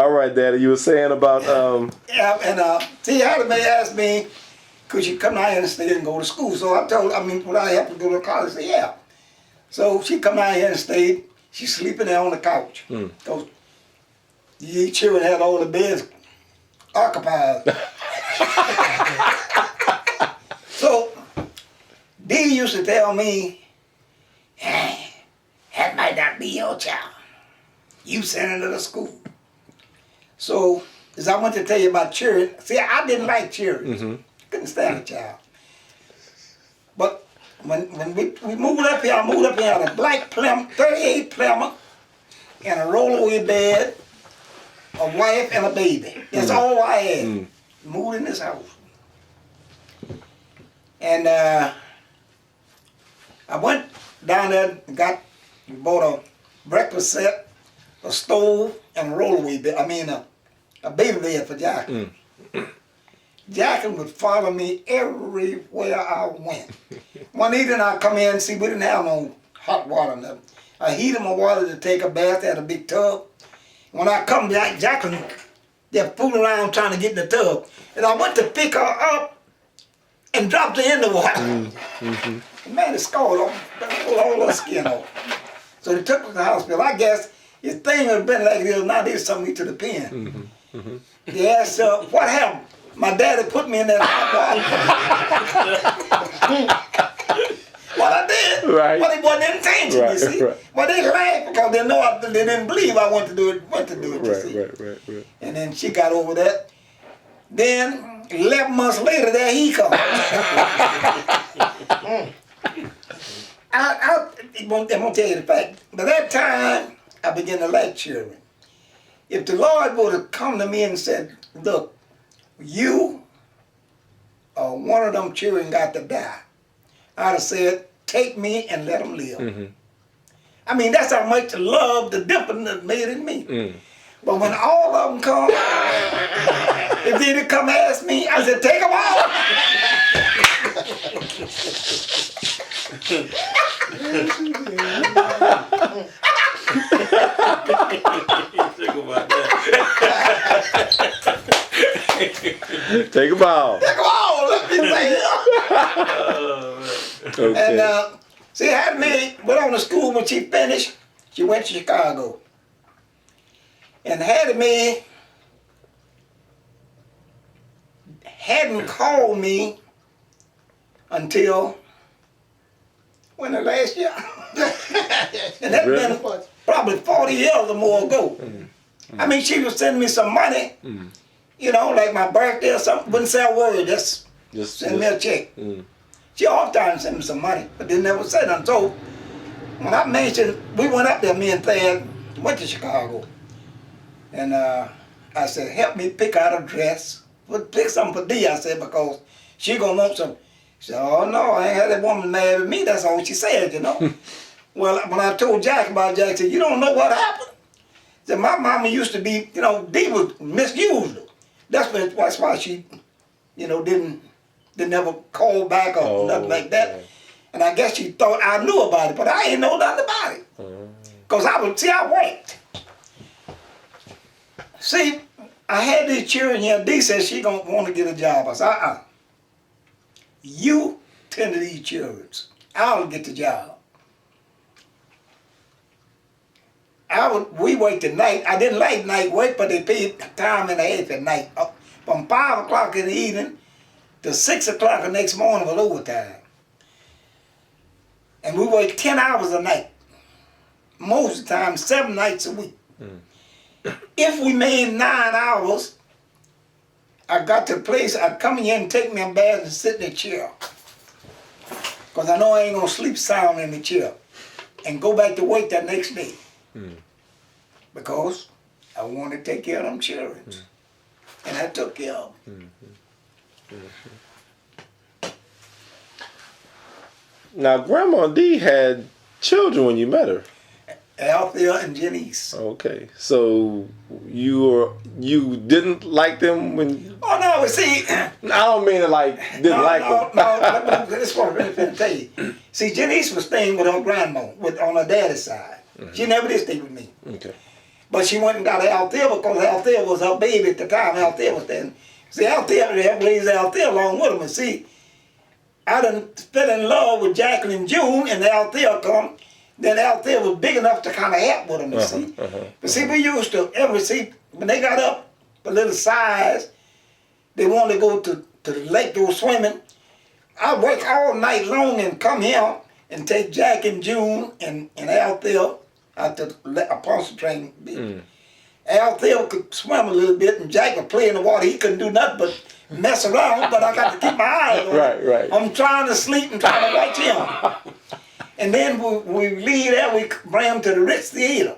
All right, Daddy. You were saying about Yeah, and see, Hattie Mae asked me, could she come out here and stay and go to school? So I told her, would I have to go to college? I said, yeah. So she come out here and stayed. She's sleeping there on the couch. Those children had all the beds occupied. So Dee used to tell me, hey, that might not be your child. You send her to school. So as I went to tell you about children, see, I didn't like children. Couldn't stand a child. But when we moved up here, I moved up here on a black Plymouth, 38 Plymouth, and a rollaway bed, a wife, and a baby. That's all I had. Moved in this house. And I went down there and bought a breakfast set, a stove, and a rollaway bed. A baby bed for Jacqueline. Jacqueline would follow me everywhere I went. One evening I come in, see, we didn't have no hot water. Nothing. I heated my water to take a bath, had a big tub. When I come back, Jacqueline, they're fooling around trying to get in the tub. And I went to pick her up and dropped her in the water. Man, it scored off, pulled all her skin off. So they took her to the hospital. I guess his thing had been like this, now they sent me to the pen. They asked her, what happened? My daddy put me in that hot water. Well, I did. Right. But it wasn't intentional, you see. Right. But they laughed because they know they didn't believe I wanted to do it. Right. And then she got over that. Then 11 months later, there he comes. I'm going to tell you the fact. By that time, I began to like children. If the Lord would have come to me and said, look, you or one of them children got to die, I'd have said, take me and let them live. That's how much love the difference made in me. But when all of them come, if they didn't come ask me, I said, take them all. Take them all. Take them all, let me say. Okay. And see, Hattie Mae went on to school. When she finished, she went to Chicago. And Hattie Mae hadn't called me until when the last year. And that's been probably 40 years or more ago. She was sending me some money, like my birthday or something. Wouldn't say a word, just send me a check. She oftentimes sent me some money, but they never said nothing. So when I mentioned, we went up there, me and Thad went to Chicago. And I said, help me pick out a dress. Pick something for Dee, I said, because she gonna want some. She said, oh no, I ain't had that woman mad at me. That's all she said, Well, when I told Jack about it, Jack said, you don't know what happened? He said, my mama used to be, Dee was misused her. That's why she, didn't ever call back or nothing like that. Yeah. And I guess she thought I knew about it, but I ain't know nothing about it. Because I worked. See, I had these children here. Dee said she gonna want to get a job. I said, you tend to these children. I'll get the job. We worked at night. I didn't like night work, but they paid time and a half at night. From 5 o'clock in the evening to 6 o'clock the next morning was overtime. And we worked 10 hours a night. Most of the time, 7 nights a week. If we made 9 hours, I got to the place, I'd come in and take me a bath and sit in the chair. Because I know I ain't going to sleep sound in the chair. And go back to work that next day. Because I wanted to take care of them children. And I took care of them. Now, Grandma Dee had children when you met her. Althea and Janice. Okay, so you didn't like them when? Oh no, see. I don't mean it like didn't like them. No. This is what I'm going to tell you. See, Janice was staying with her grandma, on her daddy's side. She never did stay with me. Okay. But she went and got Althea because Althea was her baby at the time. Althea was then. See, Althea helped raise Althea along with him. And see, I done fell in love with Jacqueline June, and Althea come. Then Althea was big enough to kind of help with him, you see. But see, we used to, when they got up a little size, they wanted to go to the lake, go swimming. I work all night long and come here and take Jack and June and Althea out to a Ponce train. Althea could swim a little bit, and Jack would play in the water. He couldn't do nothing but mess around, but I got to keep my eyes on him. Right. I'm trying to sleep and trying to watch him. And then we leave there, we bring him to the Ritz Theater.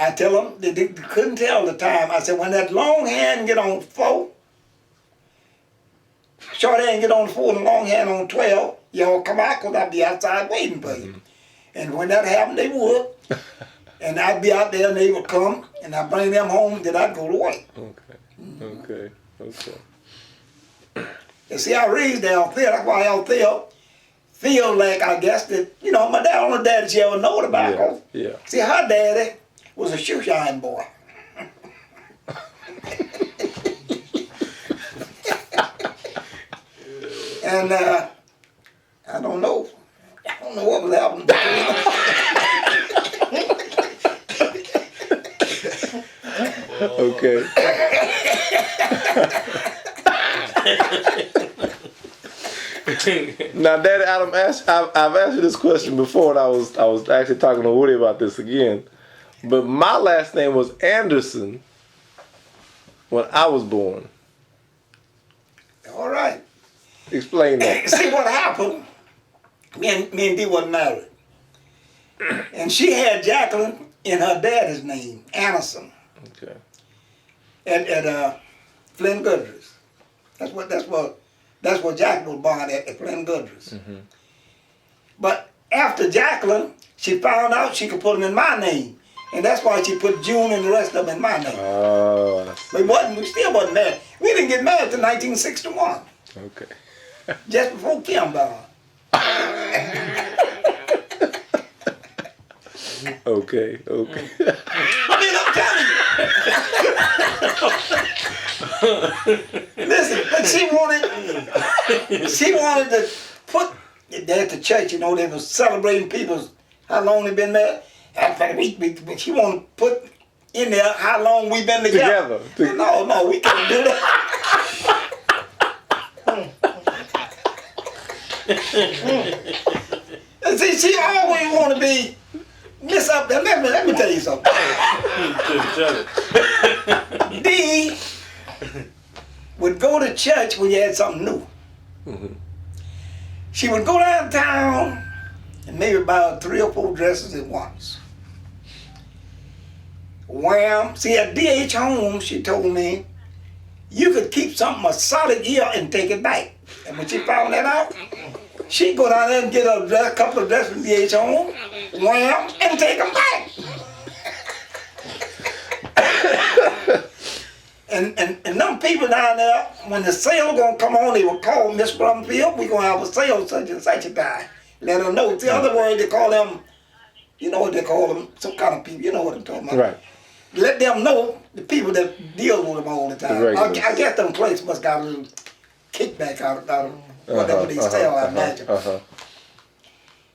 I tell them, they couldn't tell the time. I said, when that long hand get on 4, short hand get on 4 and the long hand on 12, y'all come out because I'll be outside waiting for you. And when that happened, they would. And I'd be out there and they would come and I'd bring them home, then I'd go to work. Okay. You see, I raised Althea, that's why Althea feel like, I guess, that, my dad, only daddy she ever knowed about. Yeah. See, her daddy was a shoe shine boy. And I don't know what was happening Okay. Now, Daddy Adam, I've asked you this question before, and I was actually talking to Woody about this again. But my last name was Anderson when I was born. All right. Explain that. See what happened? Me and Dee wasn't married. And she had Jacqueline in her daddy's name, Anderson. Okay. At Flynn Goodrich. That's what Jacqueline was born at Flynn Goodrich. But after Jacqueline, she found out she could put them in my name. And that's why she put June and the rest of them in my name. Oh, I see. We still wasn't married. We didn't get married till 1961. Okay. Just before Kim born. Okay. I mean, I'm telling you. Listen, but she wanted to put at the church, they was celebrating people's, how long they been married. She wanted to put in there how long we been together. No, we couldn't do that. And see, she always want to be miss up there. Let me tell you something. Dee would go to church when you had something new. She would go downtown and maybe buy 3 or 4 dresses at once. Wham! See, at D.H. Holmes, she told me, you could keep something a solid year and take it back. And when she found that out, she'd go down there and get a couple of dresses from D.H. Holmes, wham, and take them back. And them people down there, when the sale gonna come on, they would call Miss Brumfield, we gonna have a sale such and such a time. Let them know. The other word, they call them, you know what they call them, some kind of people, you know what I'm talking about. Right. Let them know, the people that deal with them all the time. I guess them places must got a little kickback out of whatever they sell, I imagine.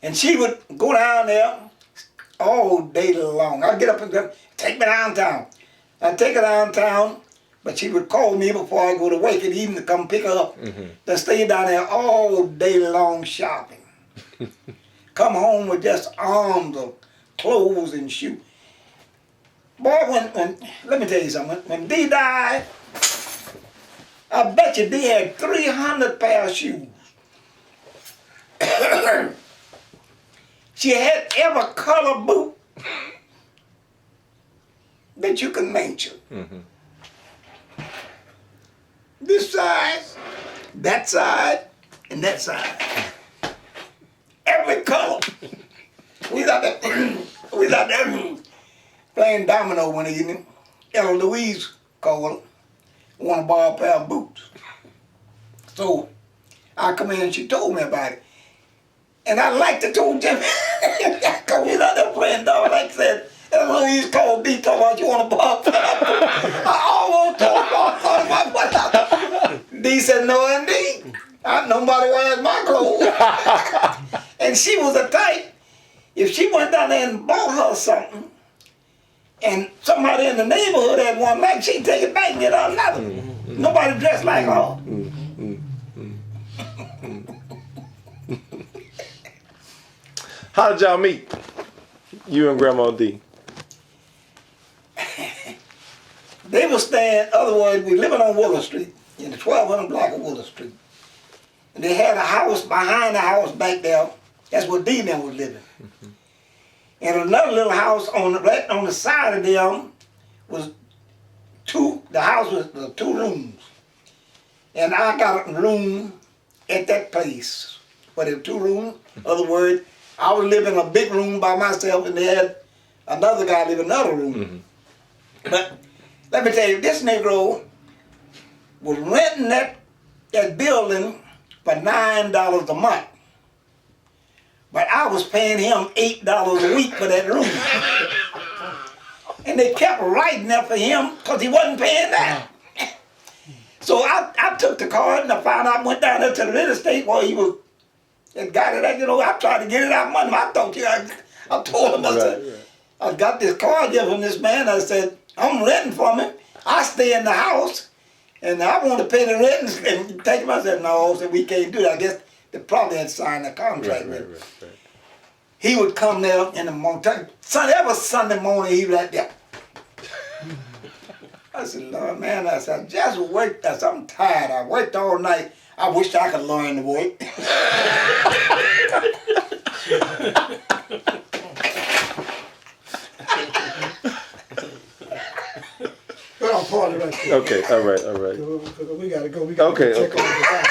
And she would go down there all day long. I'd get up and go, take me downtown. I'd take her downtown, but she would call me before I go to work and even to come pick her up. To stay down there all day long shopping. Come home with just arms of clothes and shoes. Boy, when let me tell you something. When Dee died, I bet you Dee had 300 pair of shoes. She had every color boot that you can mention. This side, that side, and that side. Every color. We was out there playing domino one evening. Ella Louise called, want to borrow a pair of boots. So I come in and she told me about it. And I liked to told Jimmy, because we was out there playing domino, like I said, And when he called D, talking about you want a bump. I almost thought about what D said, no, indeed. Nobody wears my clothes. And she was a type. If she went down there and bought her something, and somebody in the neighborhood had one like, she'd take it back and get her another. Nobody dressed like her. How did y'all meet? You and Grandma D. They were staying, other words, we living on Willow Street, in the 1200 block of Willow Street. And they had a house behind the house back there. That's where D and them was living. And another little house right on the side of them was the house was 2 rooms. And I got a room at that place. But there were 2 rooms. Other words, I was living in a big room by myself, and they had another guy live in another room. But let me tell you, this Negro was renting that building for $9 a month. But I was paying him $8 a week for that room. And they kept writing that for him because he wasn't paying that. So I took the card and I found out, went down there to the real estate while he was, and got it, I tried to get it out of money. I told him, I said, I got this card here from this man. I said, I'm renting from him. I stay in the house and I want to pay the rent and take him. I said, no, so we can't do that. I guess they probably had signed a contract with him. Right. He would come there in the morning. Every Sunday morning he was right there. I said, Lord, man, I said, I just worked. I said, I'm tired. I worked all night. I wish I could learn to work. Well, I'm party right there. Okay, all right. We gotta go. We gotta check on the guy.